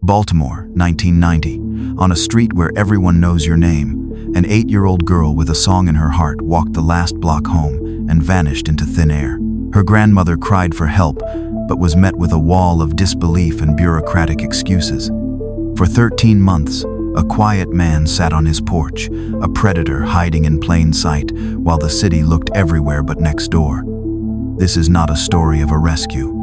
Baltimore, 1990. On a street where everyone knows your name, an 8-year-old girl with a song in her heart walked the last block home and vanished into thin air. Her grandmother cried for help, but was met with a wall of disbelief and bureaucratic excuses. For 13 months, a quiet man sat on his porch, a predator hiding in plain sight, while the city looked everywhere but next door. This is not a story of a rescue.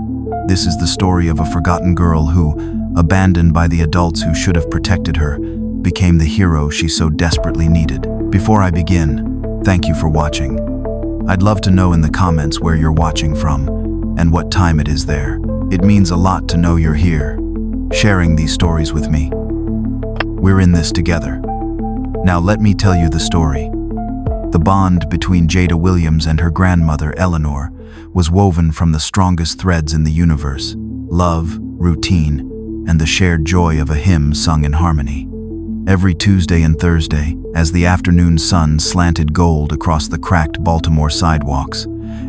This is the story of a forgotten girl who, abandoned by the adults who should have protected her, became the hero she so desperately needed. Before I begin, thank you for watching. I'd love to know in the comments where you're watching from and what time it is there. It means a lot to know you're here, sharing these stories with me. We're in this together. Now let me tell you the story. The bond between Jada Williams and her grandmother, Eleanor, was woven from the strongest threads in the universe: love, routine, and the shared joy of a hymn sung in harmony. Every Tuesday and Thursday, as the afternoon sun slanted gold across the cracked Baltimore sidewalks,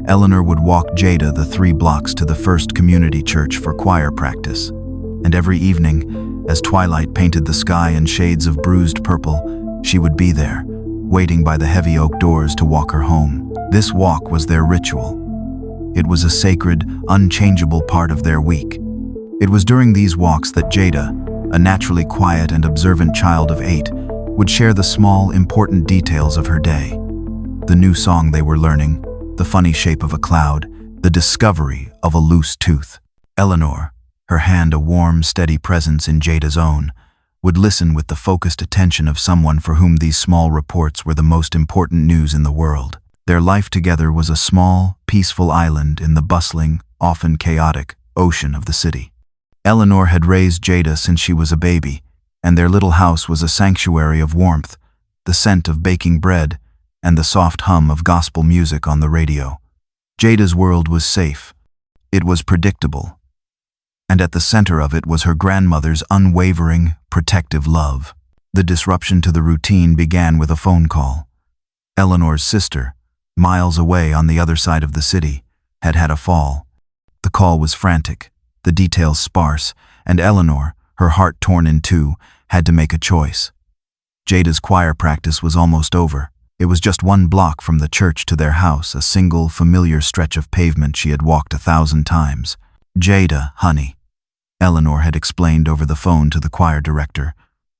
Eleanor would walk Jada the 3 blocks to the First Community Church for choir practice. And every evening, as twilight painted the sky in shades of bruised purple, she would be there, waiting by the heavy oak doors to walk her home. This walk was their ritual. It was a sacred, unchangeable part of their week. It was during these walks that Jada, a naturally quiet and observant child of 8, would share the small, important details of her day. The new song they were learning, the funny shape of a cloud, the discovery of a loose tooth. Eleanor, her hand a warm, steady presence in Jada's own, would listen with the focused attention of someone for whom these small reports were the most important news in the world. Their life together was a small, peaceful island in the bustling, often chaotic, ocean of the city. Eleanor had raised Jada since she was a baby, and their little house was a sanctuary of warmth, the scent of baking bread, and the soft hum of gospel music on the radio. Jada's world was safe. It was predictable. And at the center of it was her grandmother's unwavering, protective love. The disruption to the routine began with a phone call. Eleanor's sister, miles away on the other side of the city, had had a fall. The call was frantic, the details sparse, and Eleanor, her heart torn in two, had to make a choice. Jada's choir practice was almost over. It was just 1 block from the church to their house, a single, familiar stretch of pavement she had walked 1,000 times. "Jada, honey," Eleanor had explained over the phone to the choir director,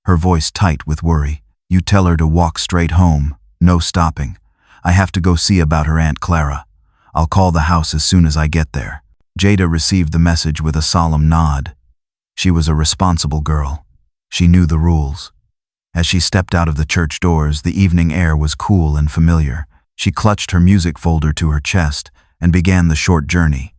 her voice tight with worry. "You tell her to walk straight home, no stopping. I have to go see about her Aunt Clara. I'll call the house as soon as I get there." Jada received the message with a solemn nod. She was a responsible girl. She knew the rules. As she stepped out of the church doors, the evening air was cool and familiar. She clutched her music folder to her chest and began the short journey.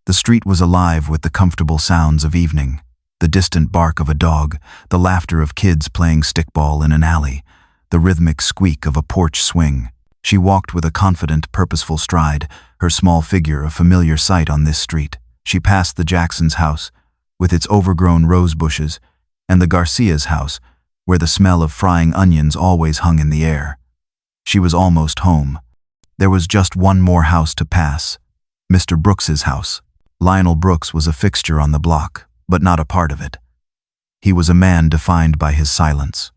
The street was alive with the comfortable sounds of evening, the distant bark of a dog, the laughter of kids playing stickball in an alley, the rhythmic squeak of a porch swing. She walked with a confident, purposeful stride, her small figure a familiar sight on this street. She passed the Jacksons' house, with its overgrown rose bushes, and the Garcia's house, where the smell of frying onions always hung in the air. She was almost home. There was just one more house to pass, Mr. Brooks's house. Lionel Brooks was a fixture on the block, but not a part of it. He was a man defined by his silence.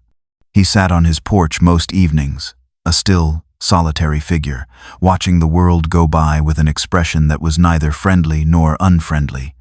He sat on his porch most evenings, a still, solitary figure, watching the world go by with an expression that was neither friendly nor unfriendly.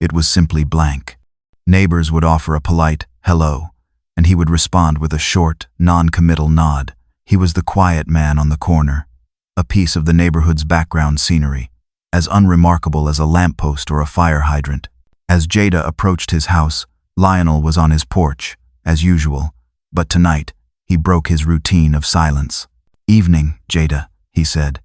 It was simply blank. Neighbors would offer a polite hello, and he would respond with a short, non-committal nod. He was the quiet man on the corner, a piece of the neighborhood's background scenery, as unremarkable as a lamppost or a fire hydrant. As Jada approached his house, Lionel was on his porch, as usual, but tonight he broke his routine of silence. "Evening, Jada," he said,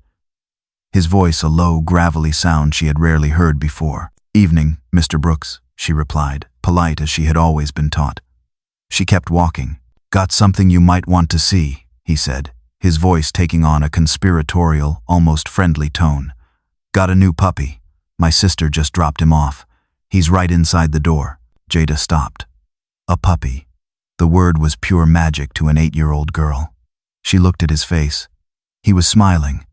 his voice a low, gravelly sound she had rarely heard before. "Evening, Mr. Brooks," she replied, polite as she had always been taught. She kept walking. "Got something you might want to see," he said, his voice taking on a conspiratorial, almost friendly tone. "Got a new puppy. My sister just dropped him off. He's right inside the door." Jada stopped. A puppy. The word was pure magic to an 8-year-old girl. She looked at his face. He was smiling,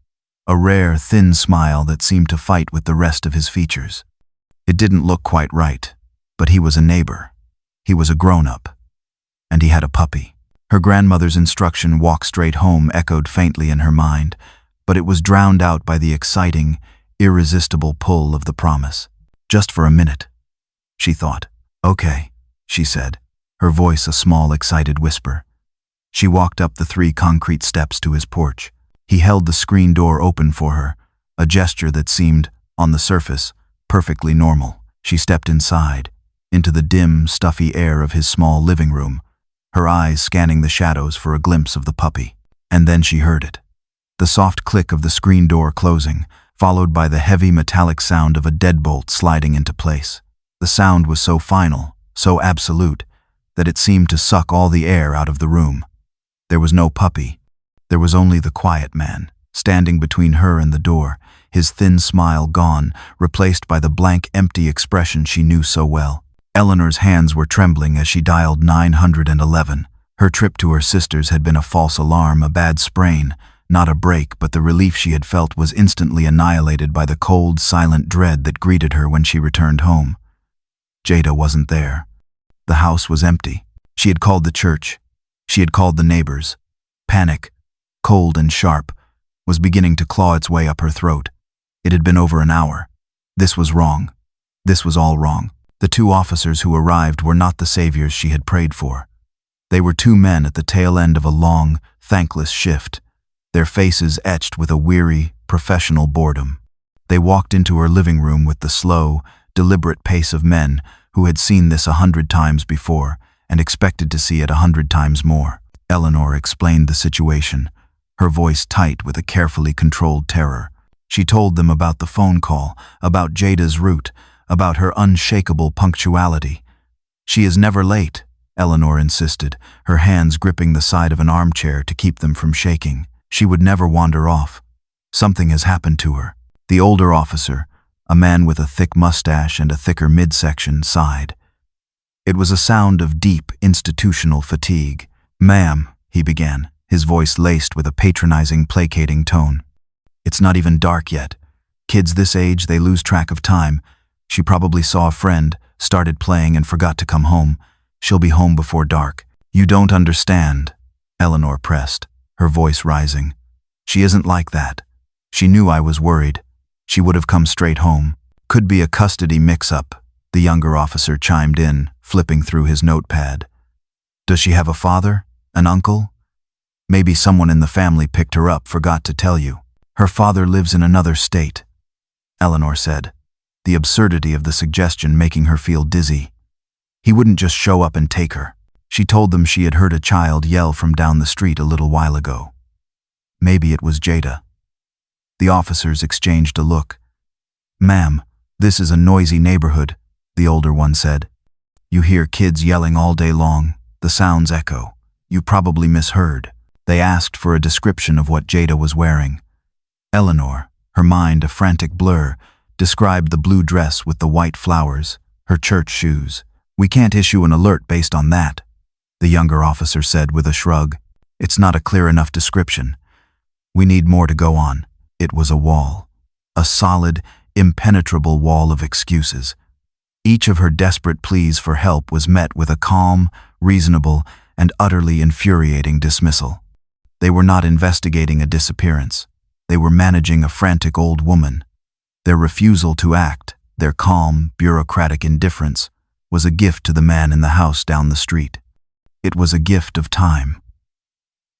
a rare, thin smile that seemed to fight with the rest of his features. It didn't look quite right, but he was a neighbor. He was a grown-up, and he had a puppy. Her grandmother's instruction, "walk straight home," echoed faintly in her mind, but it was drowned out by the exciting, irresistible pull of the promise. "Just for a minute," she thought. "Okay," she said, her voice a small, excited whisper. She walked up the 3 concrete steps to his porch. He held the screen door open for her, a gesture that seemed, on the surface, perfectly normal. She stepped inside, into the dim, stuffy air of his small living room, her eyes scanning the shadows for a glimpse of the puppy. And then she heard it. The soft click of the screen door closing, followed by the heavy metallic sound of a deadbolt sliding into place. The sound was so final, so absolute, that it seemed to suck all the air out of the room. There was no puppy. There was only the quiet man, standing between her and the door, his thin smile gone, replaced by the blank, empty expression she knew so well. Eleanor's hands were trembling as she dialed 911. Her trip to her sister's had been a false alarm, a bad sprain, not a break, but the relief she had felt was instantly annihilated by the cold, silent dread that greeted her when she returned home. Jada wasn't there. The house was empty. She had called the church. She had called the neighbors. Panic, cold and sharp, was beginning to claw its way up her throat. It had been over an hour. This was wrong. This was all wrong. The 2 officers who arrived were not the saviors she had prayed for. They were 2 men at the tail end of a long, thankless shift, their faces etched with a weary, professional boredom. They walked into her living room with the slow, deliberate pace of men who had seen this 100 times before and expected to see it 100 times more. Eleanor explained the situation, her voice tight with a carefully controlled terror. She told them about the phone call, about Jada's route, about her unshakable punctuality. "She is never late," Eleanor insisted, her hands gripping the side of an armchair to keep them from shaking. "She would never wander off. Something has happened to her." The older officer, a man with a thick mustache and a thicker midsection, sighed. It was a sound of deep, institutional fatigue. "Ma'am," he began, his voice laced with a patronizing, placating tone. "It's not even dark yet. Kids this age, they lose track of time. She probably saw a friend, started playing, and forgot to come home. She'll be home before dark." "You don't understand," Eleanor pressed, her voice rising. "She isn't like that. She knew I was worried. She would have come straight home." "Could be a custody mix-up," the younger officer chimed in, flipping through his notepad. "Does she have a father? An uncle? Maybe someone in the family picked her up, forgot to tell you." "Her father lives in another state," Eleanor said, the absurdity of the suggestion making her feel dizzy. "He wouldn't just show up and take her." She told them she had heard a child yell from down the street a little while ago. Maybe it was Jada. The officers exchanged a look. "Ma'am, this is a noisy neighborhood," the older one said. "You hear kids yelling all day long. The sounds echo. You probably misheard." They asked for a description of what Jada was wearing. Eleanor, her mind a frantic blur, described the blue dress with the white flowers, her church shoes. "We can't issue an alert based on that," the younger officer said with a shrug. "It's not a clear enough description. We need more to go on." It was a wall. A solid, impenetrable wall of excuses. Each of her desperate pleas for help was met with a calm, reasonable, and utterly infuriating dismissal. They were not investigating a disappearance. They were managing a frantic old woman. Their refusal to act, their calm, bureaucratic indifference, was a gift to the man in the house down the street. It was a gift of time.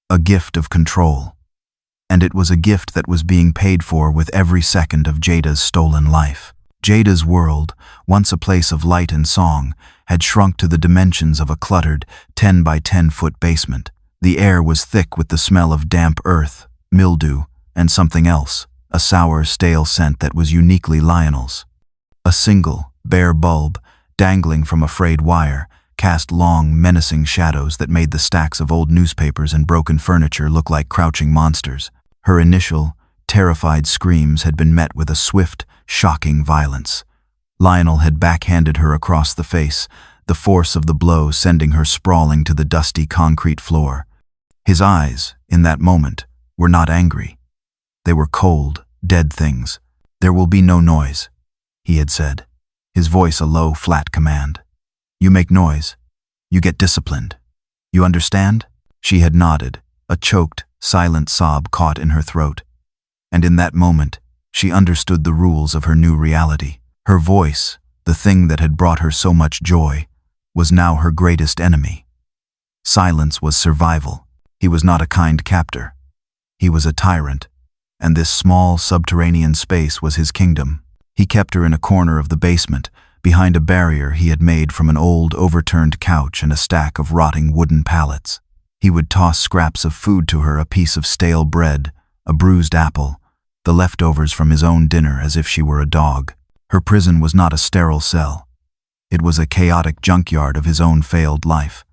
A gift of control. And it was a gift that was being paid for with every second of Jada's stolen life. Jada's world, once a place of light and song, had shrunk to the dimensions of a cluttered 10 by 10-foot basement. The air was thick with the smell of damp earth, mildew, and something else, a sour, stale scent that was uniquely Lionel's. A single, bare bulb, dangling from a frayed wire, cast long, menacing shadows that made the stacks of old newspapers and broken furniture look like crouching monsters. Her initial, terrified screams had been met with a swift, shocking violence. Lionel had backhanded her across the face, the force of the blow sending her sprawling to the dusty concrete floor. His eyes, in that moment, were not angry. They were cold, dead things. "There will be no noise," he had said, his voice a low, flat command. "You make noise, You get disciplined. You understand?" She had nodded, a choked, silent sob caught in her throat. And in that moment, she understood the rules of her new reality. Her voice, the thing that had brought her so much joy, was now her greatest enemy. Silence was survival. He was not a kind captor. He was a tyrant, and this small subterranean space was his kingdom. He kept her in a corner of the basement, behind a barrier he had made from an old, overturned couch and a stack of rotting wooden pallets. He would toss scraps of food to her, a piece of stale bread, a bruised apple, the leftovers from his own dinner, as if she were a dog. Her prison was not a sterile cell. It was a chaotic junkyard of his own failed life.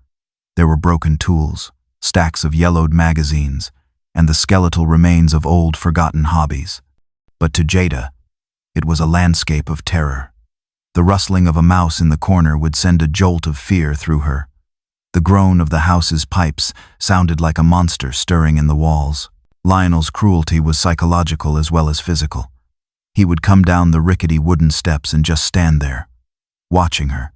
There were broken tools, stacks of yellowed magazines, and the skeletal remains of old forgotten hobbies. But to Jada, it was a landscape of terror. The rustling of a mouse in the corner would send a jolt of fear through her. The groan of the house's pipes sounded like a monster stirring in the walls. Lionel's cruelty was psychological as well as physical. He would come down the rickety wooden steps and just stand there, watching her,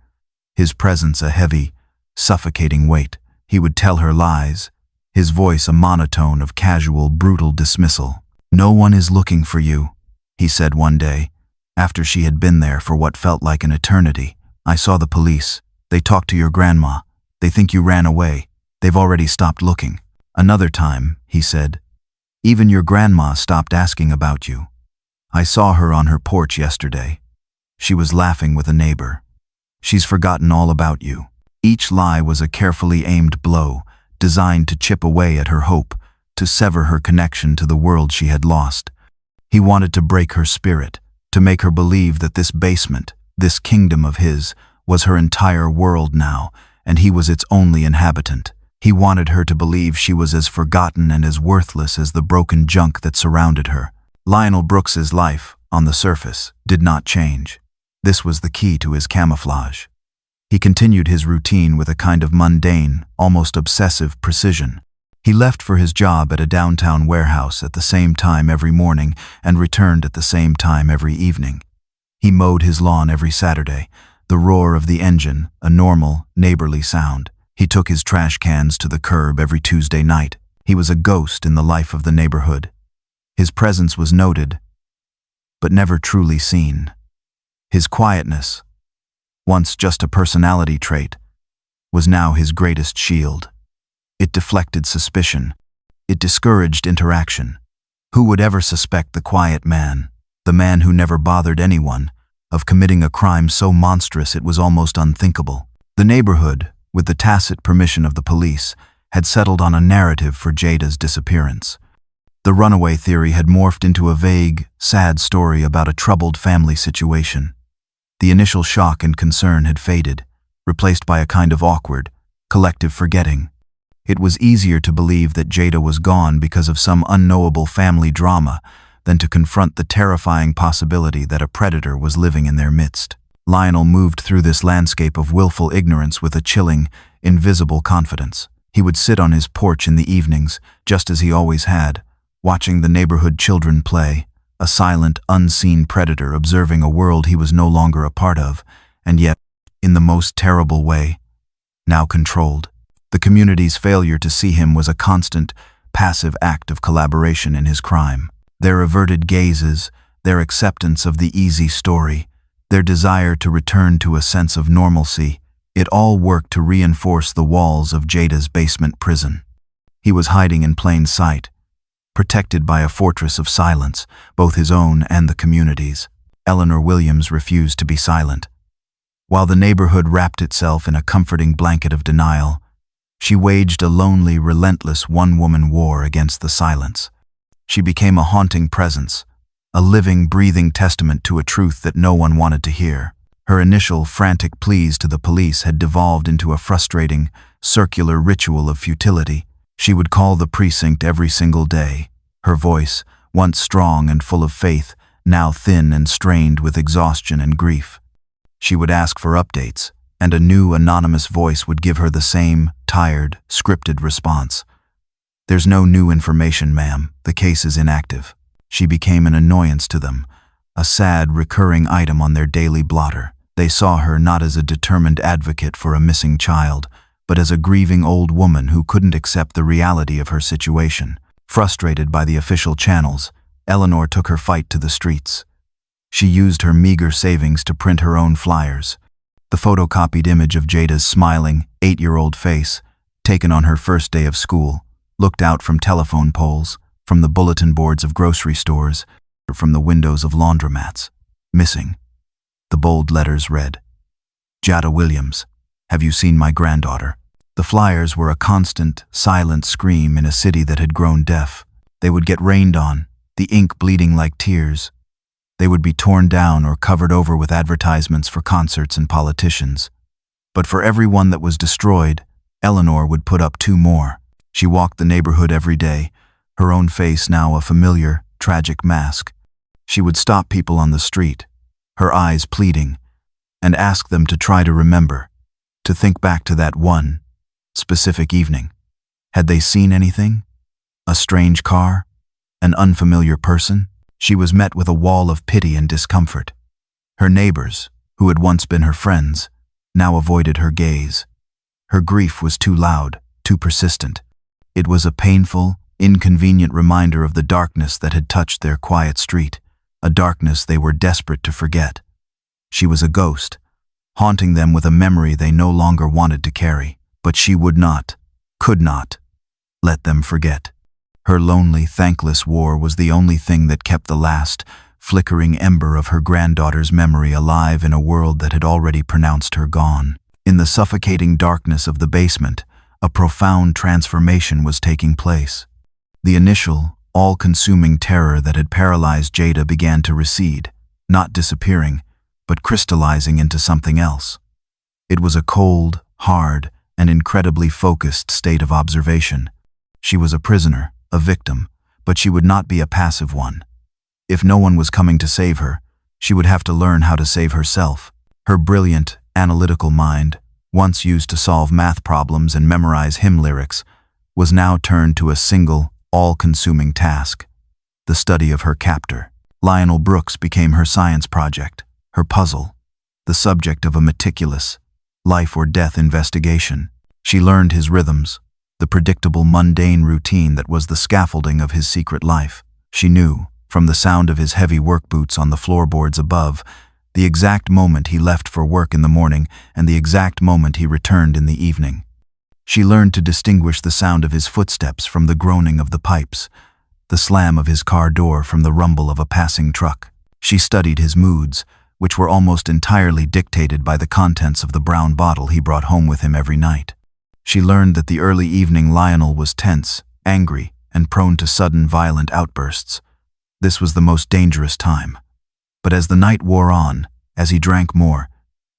his presence a heavy, suffocating weight. He would tell her lies, his voice a monotone of casual, brutal dismissal. "No one is looking for you," he said one day, after she had been there for what felt like an eternity. "I saw the police. They talked to your grandma. They think you ran away. They've already stopped looking." Another time, he said, "Even your grandma stopped asking about you. I saw her on her porch yesterday. She was laughing with a neighbor. She's forgotten all about you." Each lie was a carefully aimed blow, designed to chip away at her hope, to sever her connection to the world she had lost. He wanted to break her spirit, to make her believe that this basement, this kingdom of his, was her entire world now, and he was its only inhabitant. He wanted her to believe she was as forgotten and as worthless as the broken junk that surrounded her. Lionel Brooks's life, on the surface, did not change. This was the key to his camouflage. He continued his routine with a kind of mundane, almost obsessive precision. He left for his job at a downtown warehouse at the same time every morning and returned at the same time every evening. He mowed his lawn every Saturday, the roar of the engine, a normal, neighborly sound. He took his trash cans to the curb every Tuesday night. He was a ghost in the life of the neighborhood. His presence was noted, but never truly seen. His quietness, once just a personality trait, was now his greatest shield. It deflected suspicion. It discouraged interaction. Who would ever suspect the quiet man, the man who never bothered anyone, of committing a crime so monstrous it was almost unthinkable? The neighborhood, with the tacit permission of the police, had settled on a narrative for Jada's disappearance. The runaway theory had morphed into a vague, sad story about a troubled family situation. The initial shock and concern had faded, replaced by a kind of awkward, collective forgetting. It was easier to believe that Jada was gone because of some unknowable family drama than to confront the terrifying possibility that a predator was living in their midst. Lionel moved through this landscape of willful ignorance with a chilling, invisible confidence. He would sit on his porch in the evenings, just as he always had, watching the neighborhood children play, a silent, unseen predator observing a world he was no longer a part of, and yet, in the most terrible way, now controlled. The community's failure to see him was a constant, passive act of collaboration in his crime. Their averted gazes, their acceptance of the easy story, their desire to return to a sense of normalcy, it all worked to reinforce the walls of Jada's basement prison. He was hiding in plain sight, protected by a fortress of silence, both his own and the community's. Eleanor Williams refused to be silent. While the neighborhood wrapped itself in a comforting blanket of denial, she waged a lonely, relentless one-woman war against the silence. She became a haunting presence, a living, breathing testament to a truth that no one wanted to hear. Her initial frantic pleas to the police had devolved into a frustrating, circular ritual of futility. She would call the precinct every single day, her voice, once strong and full of faith, now thin and strained with exhaustion and grief. She would ask for updates, and a new anonymous voice would give her the same tired, scripted response. "There's no new information, ma'am. The case is inactive." She became an annoyance to them, a sad, recurring item on their daily blotter. They saw her not as a determined advocate for a missing child, but as a grieving old woman who couldn't accept the reality of her situation. Frustrated by the official channels, Eleanor took her fight to the streets. She used her meager savings to print her own flyers. The photocopied image of Jada's smiling, 8-year-old face, taken on her first day of school, looked out from telephone poles, from the bulletin boards of grocery stores, from the windows of laundromats. Missing. The bold letters read, "Jada Williams, have you seen my granddaughter?" The flyers were a constant, silent scream in a city that had grown deaf. They would get rained on, the ink bleeding like tears. They would be torn down or covered over with advertisements for concerts and politicians. But for every one that was destroyed, Eleanor would put up 2 more. She walked the neighborhood every day, her own face now a familiar, tragic mask. She would stop people on the street, her eyes pleading, and ask them to try to remember, to think back to that one specific evening. Had they seen anything? A strange car? An unfamiliar person? She was met with a wall of pity and discomfort. Her neighbors, who had once been her friends, now avoided her gaze. Her grief was too loud, too persistent. It was a painful, inconvenient reminder of the darkness that had touched their quiet street, a darkness they were desperate to forget. She was a ghost, haunting them with a memory they no longer wanted to carry, but she would not, could not, let them forget. Her lonely, thankless war was the only thing that kept the last, flickering ember of her granddaughter's memory alive in a world that had already pronounced her gone. In the suffocating darkness of the basement, a profound transformation was taking place. The initial, all-consuming terror that had paralyzed Jada began to recede, not disappearing, but crystallizing into something else. It was a cold, hard, and incredibly focused state of observation. She was a prisoner, a victim, but she would not be a passive one. If no one was coming to save her, she would have to learn how to save herself. Her brilliant, analytical mind, once used to solve math problems and memorize hymn lyrics, was now turned to a single, all-consuming task: the study of her captor. Lionel Brooks became her science project, her puzzle, the subject of a meticulous, life-or-death investigation. She learned his rhythms, the predictable, mundane routine that was the scaffolding of his secret life. She knew, from the sound of his heavy work boots on the floorboards above, the exact moment he left for work in the morning and the exact moment he returned in the evening. She learned to distinguish the sound of his footsteps from the groaning of the pipes, the slam of his car door from the rumble of a passing truck. She studied his moods, which were almost entirely dictated by the contents of the brown bottle he brought home with him every night. She learned that the early evening Lionel was tense, angry, and prone to sudden violent outbursts. This was the most dangerous time. But as the night wore on, as he drank more,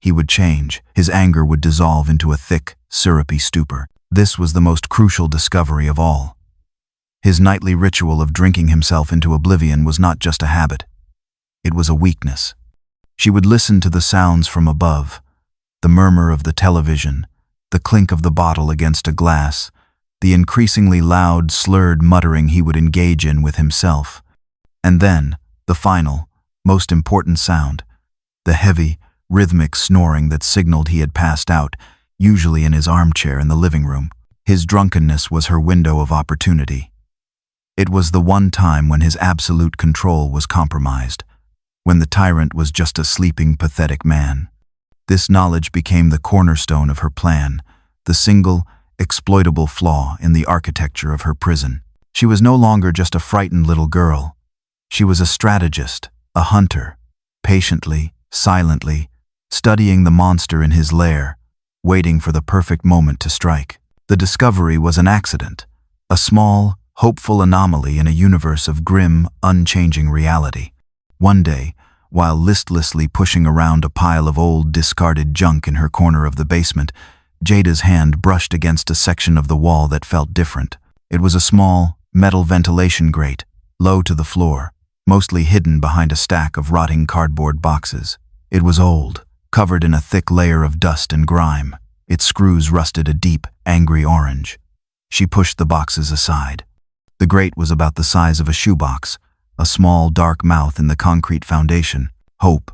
he would change. His anger would dissolve into a thick, syrupy stupor. This was the most crucial discovery of all. His nightly ritual of drinking himself into oblivion was not just a habit. It was a weakness. She would listen to the sounds from above, the murmur of the television, the clink of the bottle against a glass, the increasingly loud, slurred muttering he would engage in with himself. And then, the final, most important sound, the heavy, rhythmic snoring that signaled he had passed out, usually in his armchair in the living room. His drunkenness was her window of opportunity. It was the one time when his absolute control was compromised, when the tyrant was just a sleeping, pathetic man. This knowledge became the cornerstone of her plan, the single, exploitable flaw in the architecture of her prison. She was no longer just a frightened little girl. She was a strategist, a hunter, patiently, silently, studying the monster in his lair, waiting for the perfect moment to strike. The discovery was an accident, a small, hopeful anomaly in a universe of grim, unchanging reality. One day, while listlessly pushing around a pile of old, discarded junk in her corner of the basement, Jada's hand brushed against a section of the wall that felt different. It was a small, metal ventilation grate, low to the floor, mostly hidden behind a stack of rotting cardboard boxes. It was old, covered in a thick layer of dust and grime. Its screws rusted a deep, angry orange. She pushed the boxes aside. The grate was about the size of a shoebox, a small, dark mouth in the concrete foundation. Hope,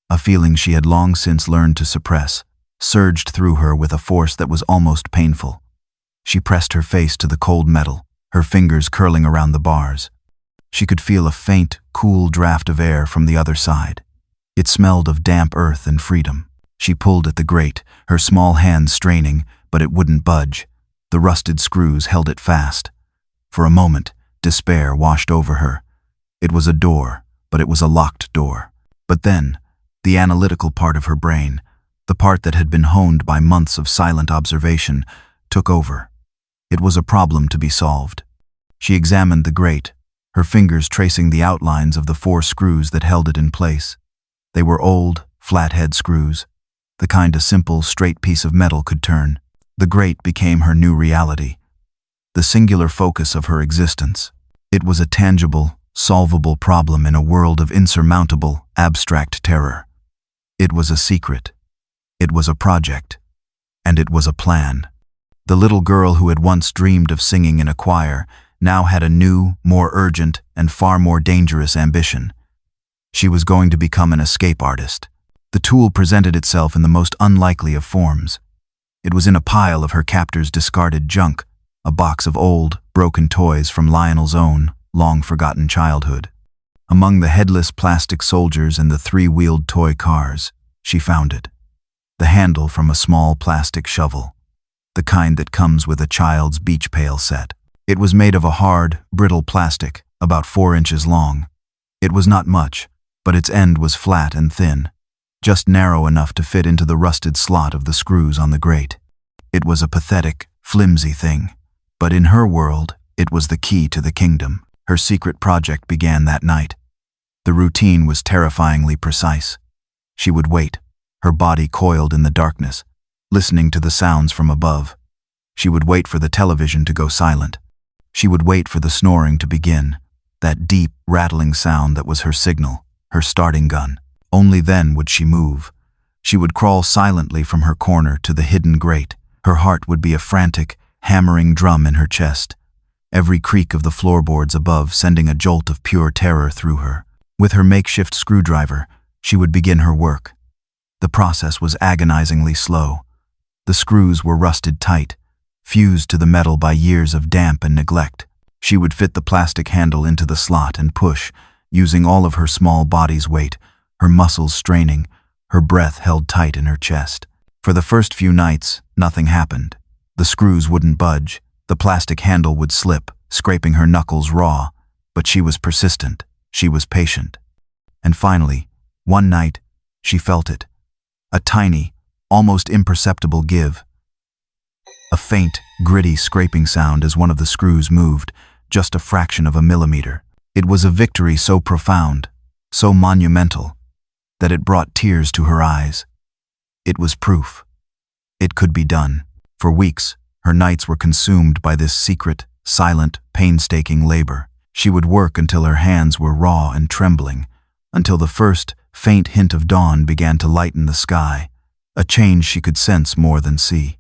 a feeling she had long since learned to suppress, surged through her with a force that was almost painful. She pressed her face to the cold metal, her fingers curling around the bars. She could feel a faint, cool draft of air from the other side. It smelled of damp earth and freedom. She pulled at the grate, her small hands straining, but it wouldn't budge. The rusted screws held it fast. For a moment, despair washed over her. It was a door, but it was a locked door. But then, the analytical part of her brain, the part that had been honed by months of silent observation, took over. It was a problem to be solved. She examined the grate, her fingers tracing the outlines of the 4 screws that held it in place. They were old, flathead screws, the kind a simple, straight piece of metal could turn. The grate became her new reality, the singular focus of her existence. It was a tangible, solvable problem in a world of insurmountable, abstract terror. It was a secret. It was a project. And it was a plan. The little girl who had once dreamed of singing in a choir now had a new, more urgent, and far more dangerous ambition. She was going to become an escape artist. The tool presented itself in the most unlikely of forms. It was in a pile of her captor's discarded junk, a box of old, broken toys from Lionel's own, long-forgotten childhood. Among the headless plastic soldiers and the 3-wheeled toy cars, she found it. The handle from a small plastic shovel, the kind that comes with a child's beach pail set. It was made of a hard, brittle plastic, about 4 inches long. It was not much, but its end was flat and thin, just narrow enough to fit into the rusted slot of the screws on the grate. It was a pathetic, flimsy thing, but in her world, it was the key to the kingdom. Her secret project began that night. The routine was terrifyingly precise. She would wait, her body coiled in the darkness, listening to the sounds from above. She would wait for the television to go silent. She would wait for the snoring to begin, that deep, rattling sound that was her signal, her starting gun. Only then would she move. She would crawl silently from her corner to the hidden grate. Her heart would be a frantic, hammering drum in her chest, every creak of the floorboards above sending a jolt of pure terror through her. With her makeshift screwdriver, she would begin her work. The process was agonizingly slow. The screws were rusted tight, fused to the metal by years of damp and neglect. She would fit the plastic handle into the slot and push, using all of her small body's weight, her muscles straining, her breath held tight in her chest. For the first few nights, nothing happened. The screws wouldn't budge, the plastic handle would slip, scraping her knuckles raw, but she was persistent, she was patient. And finally, one night, she felt it. A tiny, almost imperceptible give. A faint, gritty scraping sound as one of the screws moved, just a fraction of a millimeter. It was a victory so profound, so monumental, that it brought tears to her eyes. It was proof. It could be done. For weeks, her nights were consumed by this secret, silent, painstaking labor. She would work until her hands were raw and trembling, until the first, faint hint of dawn began to lighten the sky, a change she could sense more than see.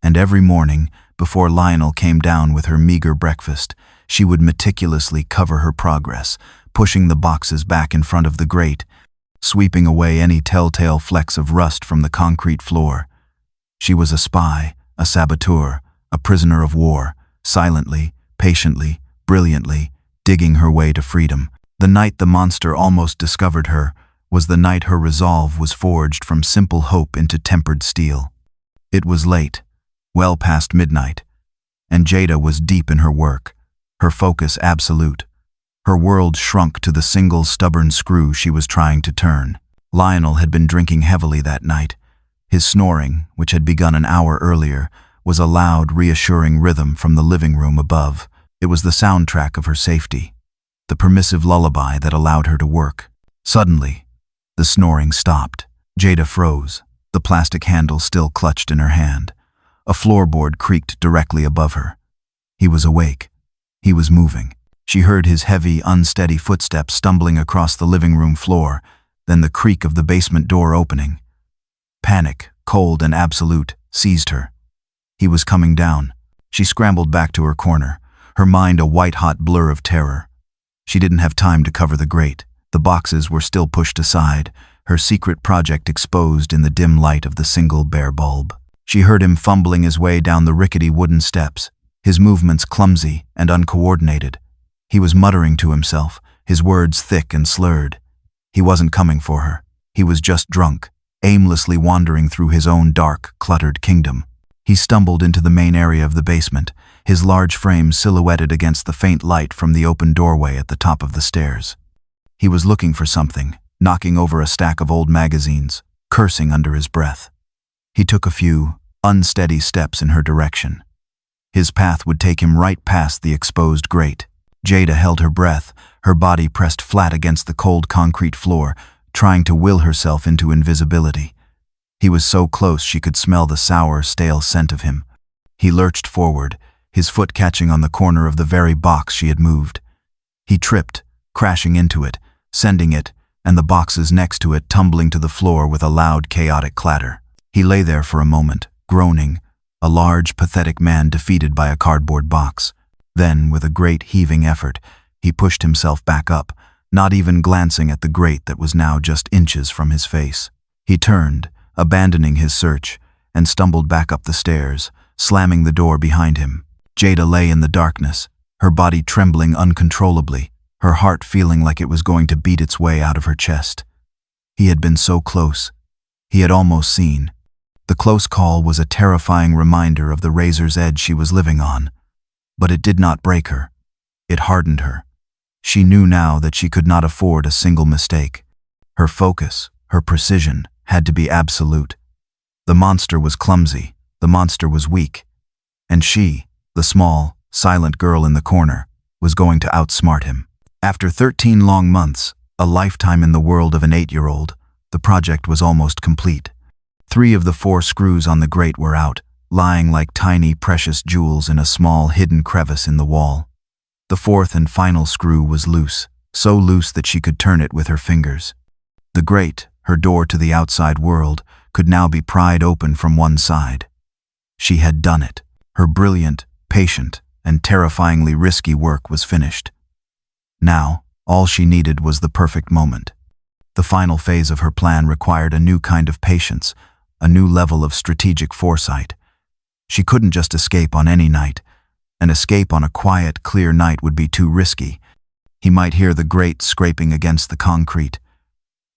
And every morning, before Lionel came down with her meager breakfast, she would meticulously cover her progress, pushing the boxes back in front of the grate, sweeping away any telltale flecks of rust from the concrete floor. She was a spy, a saboteur, a prisoner of war, silently, patiently, brilliantly, digging her way to freedom. The night the monster almost discovered her was the night her resolve was forged from simple hope into tempered steel. It was late, well past midnight, and Jada was deep in her work, her focus absolute. Her world shrunk to the single stubborn screw she was trying to turn. Lionel had been drinking heavily that night. His snoring, which had begun an hour earlier, was a loud, reassuring rhythm from the living room above. It was the soundtrack of her safety, the permissive lullaby that allowed her to work. Suddenly, the snoring stopped. Jada froze, the plastic handle still clutched in her hand. A floorboard creaked directly above her. He was awake. He was moving. She heard his heavy, unsteady footsteps stumbling across the living room floor, then the creak of the basement door opening. Panic, cold and absolute, seized her. He was coming down. She scrambled back to her corner, her mind a white-hot blur of terror. She didn't have time to cover the grate. The boxes were still pushed aside, her secret project exposed in the dim light of the single bare bulb. She heard him fumbling his way down the rickety wooden steps, his movements clumsy and uncoordinated. He was muttering to himself, his words thick and slurred. He wasn't coming for her. He was just drunk, aimlessly wandering through his own dark, cluttered kingdom. He stumbled into the main area of the basement, his large frame silhouetted against the faint light from the open doorway at the top of the stairs. He was looking for something, knocking over a stack of old magazines, cursing under his breath. He took a few, unsteady steps in her direction. His path would take him right past the exposed grate. Jada held her breath, her body pressed flat against the cold concrete floor, trying to will herself into invisibility. He was so close she could smell the sour, stale scent of him. He lurched forward, his foot catching on the corner of the very box she had moved. He tripped, crashing into it, sending it, and the boxes next to it tumbling to the floor with a loud, chaotic clatter. He lay there for a moment, groaning, a large, pathetic man defeated by a cardboard box. Then, with a great heaving effort, he pushed himself back up, not even glancing at the grate that was now just inches from his face. He turned, abandoning his search, and stumbled back up the stairs, slamming the door behind him. Jada lay in the darkness, her body trembling uncontrollably, her heart feeling like it was going to beat its way out of her chest. He had been so close. He had almost seen. The close call was a terrifying reminder of the razor's edge she was living on. But it did not break her. It hardened her. She knew now that she could not afford a single mistake. Her focus, her precision, had to be absolute. The monster was clumsy, the monster was weak, and she, the small, silent girl in the corner, was going to outsmart him. After 13 long months, a lifetime in the world of an 8-year-old, the project was almost complete. 3 of the 4 screws on the grate were out, lying like tiny, precious jewels in a small, hidden crevice in the wall. The 4th and final screw was loose, so loose that she could turn it with her fingers. The grate, her door to the outside world, could now be pried open from one side. She had done it. Her brilliant, patient, and terrifyingly risky work was finished. Now, all she needed was the perfect moment. The final phase of her plan required a new kind of patience, a new level of strategic foresight. She couldn't just escape on any night. An escape on a quiet, clear night would be too risky. He might hear the grate scraping against the concrete.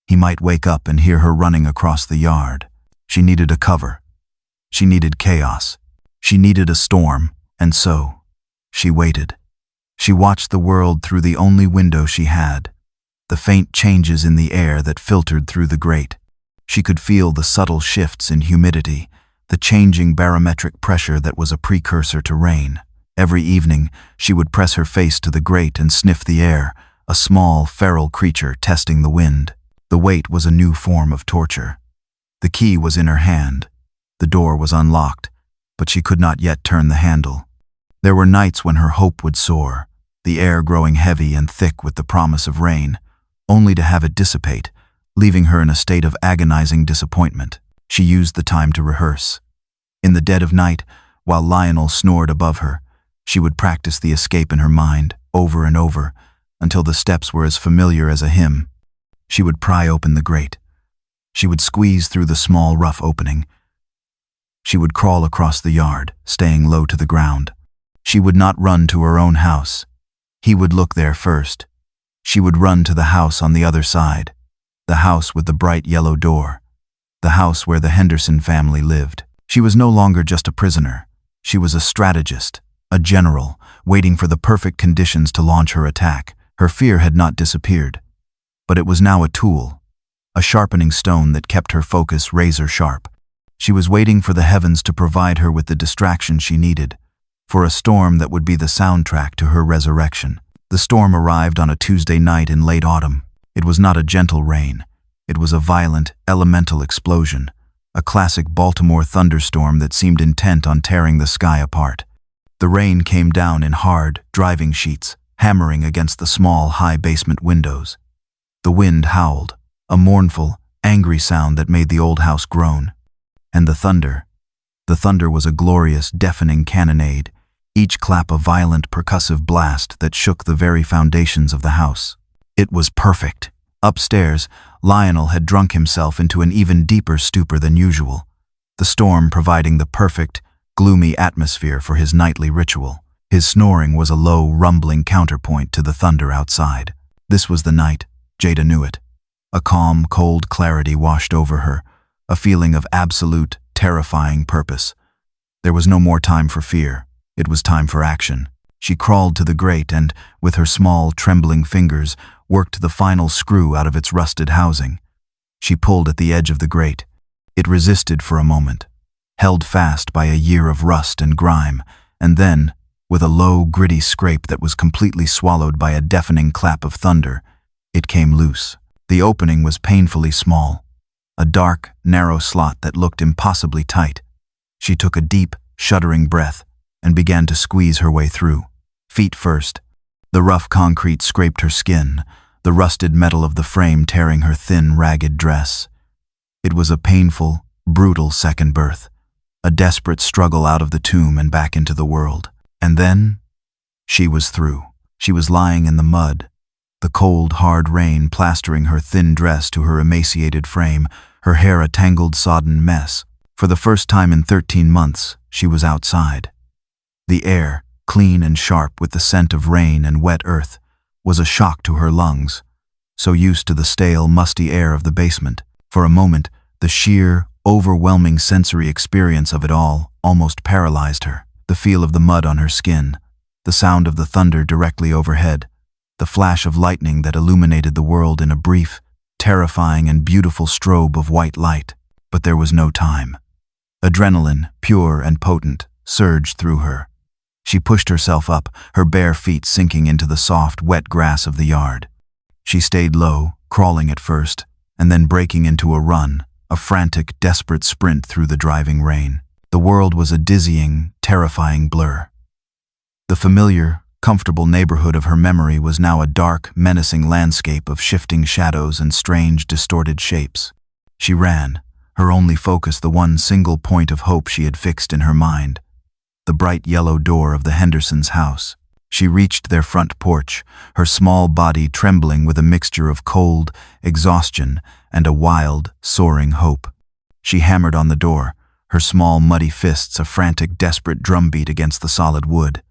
He might wake up and hear her running across the yard. She needed a cover. She needed chaos. She needed a storm, and so, she waited. She watched the world through the only window she had, the faint changes in the air that filtered through the grate. She could feel the subtle shifts in humidity, the changing barometric pressure that was a precursor to rain. Every evening, she would press her face to the grate and sniff the air, a small, feral creature testing the wind. The wait was a new form of torture. The key was in her hand. The door was unlocked, but she could not yet turn the handle. There were nights when her hope would soar, the air growing heavy and thick with the promise of rain, only to have it dissipate, leaving her in a state of agonizing disappointment. She used the time to rehearse. In the dead of night, while Lionel snored above her, she would practice the escape in her mind, over and over, until the steps were as familiar as a hymn. She would pry open the grate. She would squeeze through the small, rough opening. She would crawl across the yard, staying low to the ground. She would not run to her own house. He would look there first. She would run to the house on the other side, the house with the bright yellow door, the house where the Henderson family lived. She was no longer just a prisoner. She was a strategist, a general, waiting for the perfect conditions to launch her attack. Her fear had not disappeared, but it was now a tool, a sharpening stone that kept her focus razor sharp. She was waiting for the heavens to provide her with the distraction she needed, for a storm that would be the soundtrack to her resurrection. The storm arrived on a Tuesday night in late autumn. It was not a gentle rain. It was a violent, elemental explosion, a classic Baltimore thunderstorm that seemed intent on tearing the sky apart. The rain came down in hard, driving sheets, hammering against the small, high basement windows. The wind howled, a mournful, angry sound that made the old house groan. And the thunder was a glorious, deafening cannonade, each clap a violent, percussive blast that shook the very foundations of the house. It was perfect. Upstairs, Lionel had drunk himself into an even deeper stupor than usual, the storm providing the perfect, gloomy atmosphere for his nightly ritual. His snoring was a low, rumbling counterpoint to the thunder outside. This was the night. Jada knew it. A calm, cold clarity washed over her, a feeling of absolute, terrifying purpose. There was no more time for fear. It was time for action. She crawled to the grate and, with her small, trembling fingers, worked the final screw out of its rusted housing. She pulled at the edge of the grate. It resisted for a moment, held fast by a year of rust and grime, and then, with a low, gritty scrape that was completely swallowed by a deafening clap of thunder, it came loose. The opening was painfully small, a dark, narrow slot that looked impossibly tight. She took a deep, shuddering breath and began to squeeze her way through, feet first. The rough concrete scraped her skin, the rusted metal of the frame tearing her thin, ragged dress. It was a painful, brutal second birth, a desperate struggle out of the tomb and back into the world. And then, she was through. She was lying in the mud, the cold, hard rain plastering her thin dress to her emaciated frame, her hair a tangled, sodden mess. For the first time in 13 months, she was outside. The air, clean and sharp with the scent of rain and wet earth, was a shock to her lungs, so used to the stale, musty air of the basement. For a moment, the sheer, overwhelming sensory experience of it all almost paralyzed her. The feel of the mud on her skin, the sound of the thunder directly overhead, the flash of lightning that illuminated the world in a brief, terrifying and beautiful strobe of white light. But there was no time. Adrenaline, pure and potent, surged through her. She pushed herself up, her bare feet sinking into the soft, wet grass of the yard. She stayed low, crawling at first, and then breaking into a run, a frantic, desperate sprint through the driving rain. The world was a dizzying, terrifying blur. The familiar, comfortable neighborhood of her memory was now a dark, menacing landscape of shifting shadows and strange, distorted shapes. She ran, her only focus the one single point of hope she had fixed in her mind, the bright yellow door of the Hendersons' house. She reached their front porch, her small body trembling with a mixture of cold, exhaustion, and a wild, soaring hope. She hammered on the door, her small, muddy fists a frantic, desperate drumbeat against the solid wood.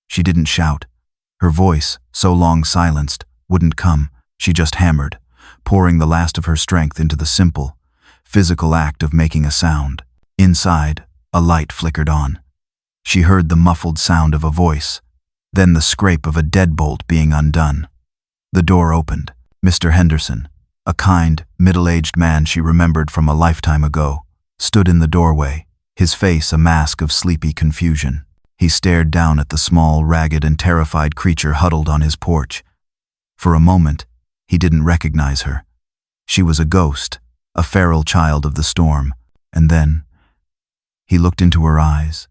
She didn't shout. Her voice, so long silenced, wouldn't come. She just hammered, pouring the last of her strength into the simple, physical act of making a sound. Inside, a light flickered on. She heard the muffled sound of a voice, then the scrape of a deadbolt being undone. The door opened. Mr. Henderson, a kind, middle-aged man she remembered from a lifetime ago, stood in the doorway, his face a mask of sleepy confusion. He stared down at the small, ragged and terrified creature huddled on his porch. For a moment, he didn't recognize her. She was a ghost, a feral child of the storm. And then, he looked into her eyes,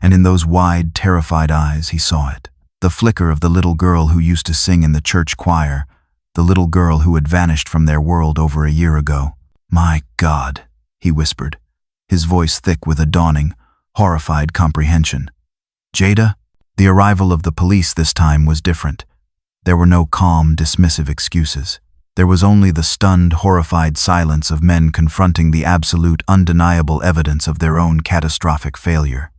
and in those wide, terrified eyes he saw it. The flicker of the little girl who used to sing in the church choir, the little girl who had vanished from their world over a year ago. "My God," he whispered, his voice thick with a dawning, horrified comprehension. "Jada?" The arrival of the police this time was different. There were no calm, dismissive excuses. There was only the stunned, horrified silence of men confronting the absolute, undeniable evidence of their own catastrophic failure.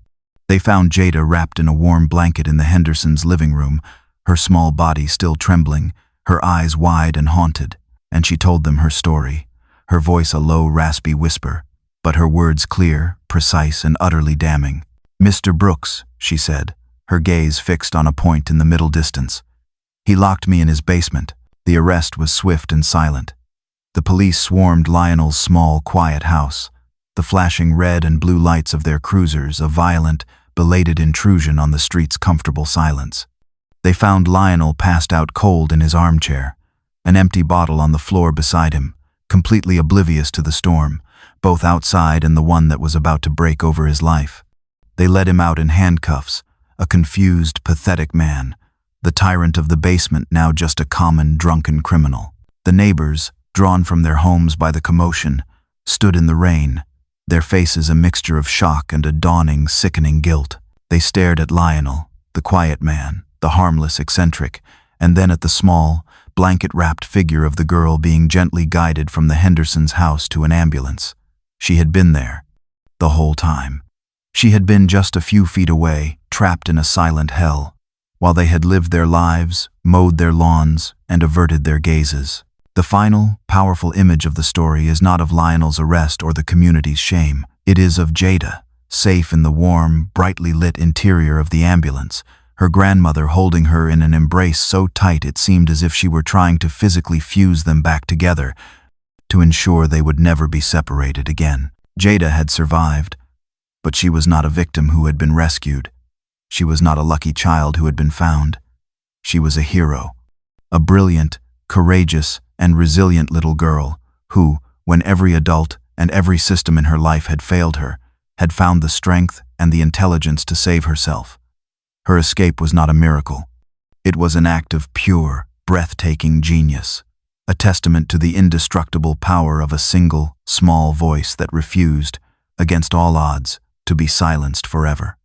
They found Jada wrapped in a warm blanket in the Hendersons' living room, her small body still trembling, her eyes wide and haunted, and she told them her story, her voice a low, raspy whisper, but her words clear, precise, and utterly damning. "Mr. Brooks," she said, her gaze fixed on a point in the middle distance. "He locked me in his basement." The arrest was swift and silent. The police swarmed Lionel's small, quiet house, the flashing red and blue lights of their cruisers a violent, belated intrusion on the street's comfortable silence. They found Lionel passed out cold in his armchair, an empty bottle on the floor beside him, completely oblivious to the storm, both outside and the one that was about to break over his life. They led him out in handcuffs, a confused, pathetic man, the tyrant of the basement now just a common, drunken criminal. The neighbors, drawn from their homes by the commotion, stood in the rain, their faces a mixture of shock and a dawning, sickening guilt. They stared at Lionel, the quiet man, the harmless eccentric, and then at the small, blanket-wrapped figure of the girl being gently guided from the Hendersons' house to an ambulance. She had been there, the whole time. She had been just a few feet away, trapped in a silent hell, while they had lived their lives, mowed their lawns, and averted their gazes. The final, powerful image of the story is not of Lionel's arrest or the community's shame. It is of Jada, safe in the warm, brightly lit interior of the ambulance, her grandmother holding her in an embrace so tight it seemed as if she were trying to physically fuse them back together to ensure they would never be separated again. Jada had survived, but she was not a victim who had been rescued. She was not a lucky child who had been found. She was a hero, a brilliant, courageous, and resilient little girl who, when every adult and every system in her life had failed her, had found the strength and the intelligence to save herself. Her escape was not a miracle. It was an act of pure, breathtaking genius, a testament to the indestructible power of a single, small voice that refused, against all odds, to be silenced forever.